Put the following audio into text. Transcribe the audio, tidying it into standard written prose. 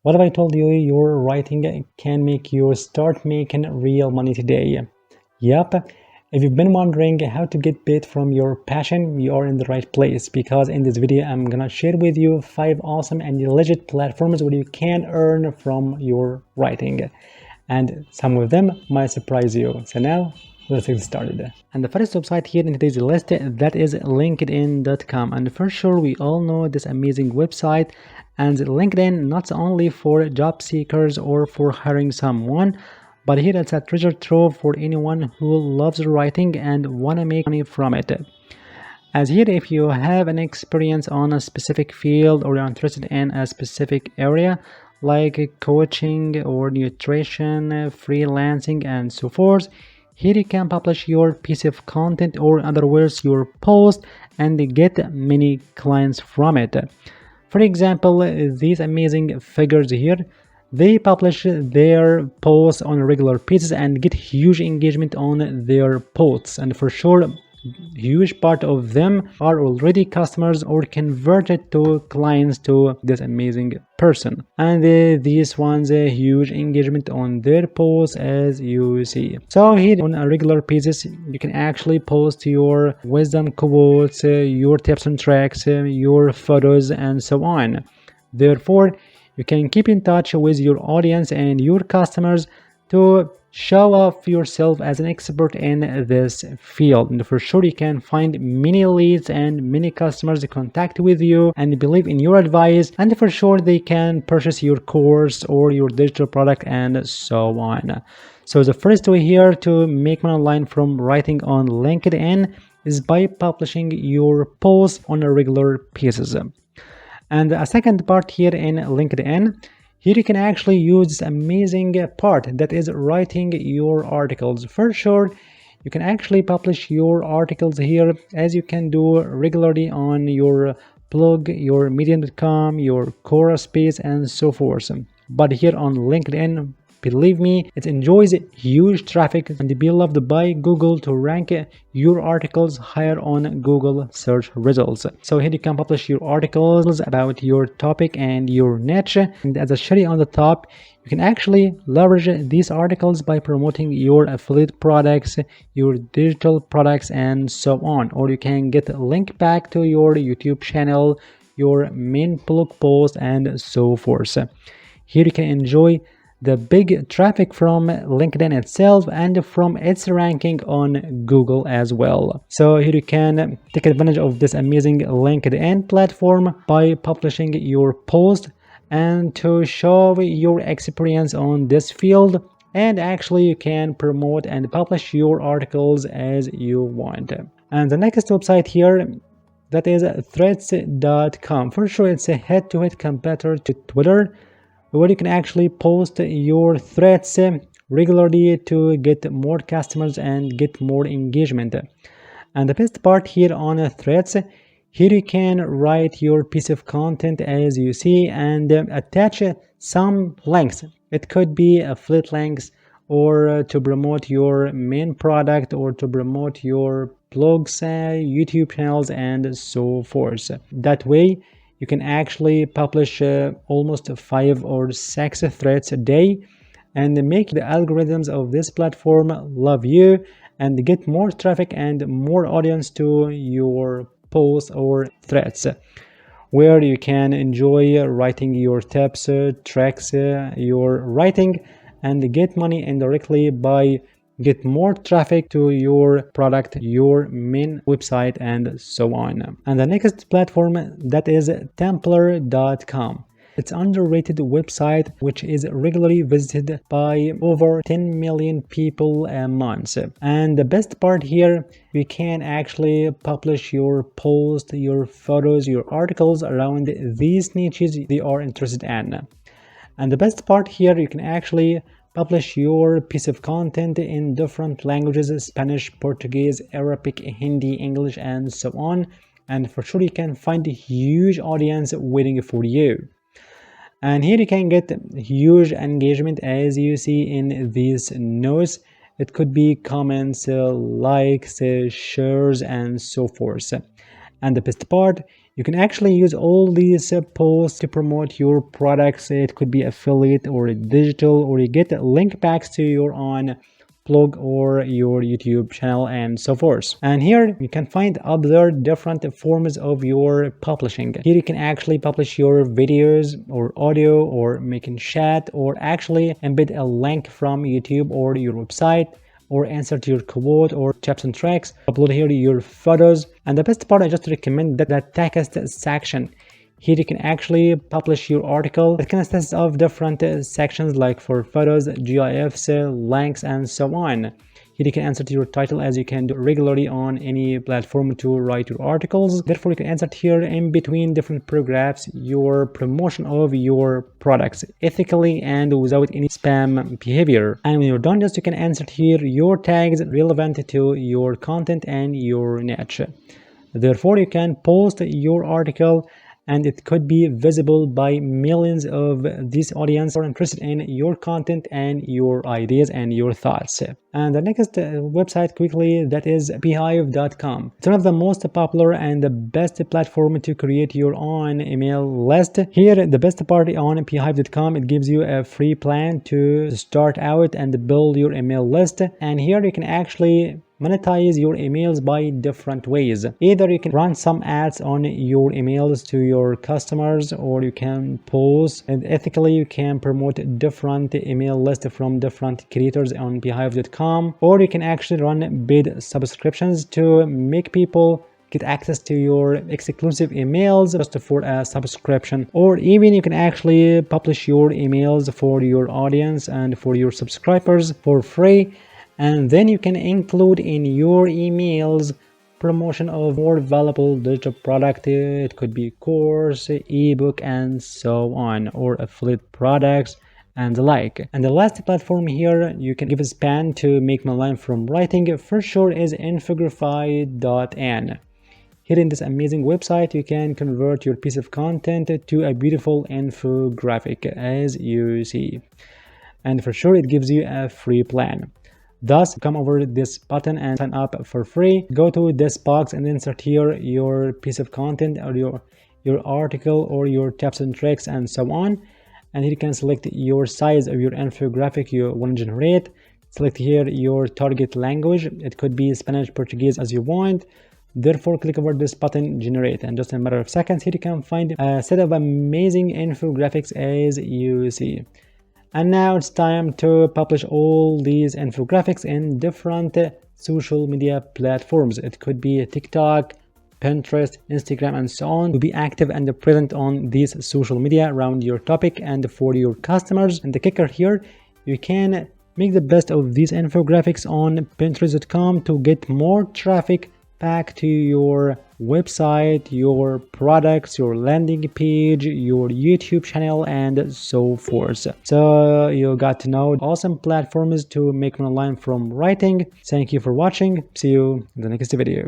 What if I told you your writing can make you start making real money today? Yep. If you've been wondering how to get paid from your passion, you are in the right place, because in this video I'm gonna share with you 5 awesome and legit platforms where you can earn from your writing. And some of them might surprise you. So now let's get started. And the first website here in today's list, that is linkedin.com. And for sure we all know this amazing website. And LinkedIn, not only for job seekers or for hiring someone, but here it's a treasure trove for anyone who loves writing and want to make money from it. As here, if you have an experience on a specific field or you're interested in a specific area like coaching or nutrition, freelancing, and so forth, here you can publish your piece of content, or in other words, your post, and get many clients from it. For example, these amazing figures here, they publish their posts on regular basis and get huge engagement on their posts, and for sure huge part of them are already customers or converted to clients to this amazing person. And these ones huge engagement on their posts, as you see. So here on a regular basis you can actually post your wisdom quotes, your tips and tricks, your photos, and so on. Therefore you can keep in touch with your audience and your customers to show off yourself as an expert in this field. And for sure you can find many leads and many customers contact with you and believe in your advice, and for sure they can purchase your course or your digital product and so on. So the first way here to make money online from writing on LinkedIn is by publishing your posts on a regular basis. And a second part here in LinkedIn, here you can actually use this amazing part, that is writing your articles. For sure you can actually publish your articles here, as you can do regularly on your blog, your medium.com, your Quora space, and so forth. But here on LinkedIn, believe me, it enjoys huge traffic and be loved by Google to rank your articles higher on Google search results. So here you can publish your articles about your topic and your niche, and as a cherry on the top, you can actually leverage these articles by promoting your affiliate products, your digital products, and so on. Or you can get a link back to your YouTube channel, your main blog post, and so forth. Here you can enjoy the big traffic from LinkedIn itself and from its ranking on Google as well. So here you can take advantage of this amazing LinkedIn platform by publishing your post and to show your experience on this field, and actually you can promote and publish your articles as you want. And the next website here, that is threads.com. For sure it's a head-to-head competitor to Twitter, where you can actually post your threads regularly to get more customers and get more engagement. And the best part here on threads, here you can write your piece of content as you see and attach some links. It could be affiliate links, or to promote your main product, or to promote your blogs, YouTube channels, and so forth. That way you can actually publish almost 5 or 6 threads a day and make the algorithms of this platform love you and get more traffic and more audience to your posts or threads, where you can enjoy writing your tips, tricks, your writing, and get money indirectly by get more traffic to your product, your main website, and so on. And the next platform, that is Templar.com. It's an underrated website which is regularly visited by over 10 million people a month. And the best part here, you can actually publish your posts, your photos, your articles around these niches they are interested in. And the best part here, you can actually publish your piece of content in different languages: Spanish, Portuguese, Arabic, Hindi, English, and so on. And for sure you can find a huge audience waiting for you. And here you can get huge engagement, as you see in these notes. It could be comments, likes, shares, and so forth. And the best part, You can actually use all these posts to promote your products. It could be affiliate or digital, or you get link backs to your own blog or your YouTube channel and so forth. And here you can find other different forms of your publishing. Here you can actually publish your videos or audio or make a chat or actually embed a link from YouTube or your website or insert your quote or tips and tricks, upload here your photos. And the best part, I just recommend that text section. Here you can actually publish your article. It consists of different sections like for photos, GIFs, links, and so on. Here you can insert your title as you can do regularly on any platform to write your articles. Therefore, you can insert here in between different paragraphs your promotion of your products ethically and without any spam behavior. And when you're done, just you can insert here your tags relevant to your content and your niche. Therefore, you can post your article and it could be visible by millions of this audience who are interested in your content and your ideas and your thoughts. And the next website quickly, that is beehive.com. It's one of the most popular and the best platform to create your own email list. Here, the best part on beehive.com, it gives you a free plan to start out and build your email list. And here you can actually monetize your emails by different ways. Either you can run some ads on your emails to your customers, or you can post, and ethically you can promote different email lists from different creators on beehive.com, or you can actually run paid subscriptions to make people get access to your exclusive emails just for a subscription. Or even you can actually publish your emails for your audience and for your subscribers for free, and then you can include in your emails promotion of more valuable digital product. It could be course, ebook, and so on, or affiliate products and the like. And the last platform here you can give a span to make money from writing for sure is infography.in. Here in this amazing website, you can convert your piece of content to a beautiful infographic as you see. And for sure, it gives you a free plan. Thus, come over this button and sign up for free. Go to this box and insert here your piece of content or your article or your tips and tricks and so on. And here you can select your size of your infographic you want to generate. Select here your target language. It could be Spanish, Portuguese as you want. Therefore, click over this button, generate, and just in a matter of seconds, here you can find a set of amazing infographics as you see. And now it's time to publish all these infographics in different social media platforms. It could be TikTok, Pinterest, Instagram, and so on, to be active and present on these social media around your topic and for your customers. And the kicker here, you can make the best of these infographics on Pinterest.com to get more traffic back to your website, your products, your landing page, your YouTube channel, and so forth. So you got to know awesome platforms to make money online from writing. Thank you for watching. See you in the next video.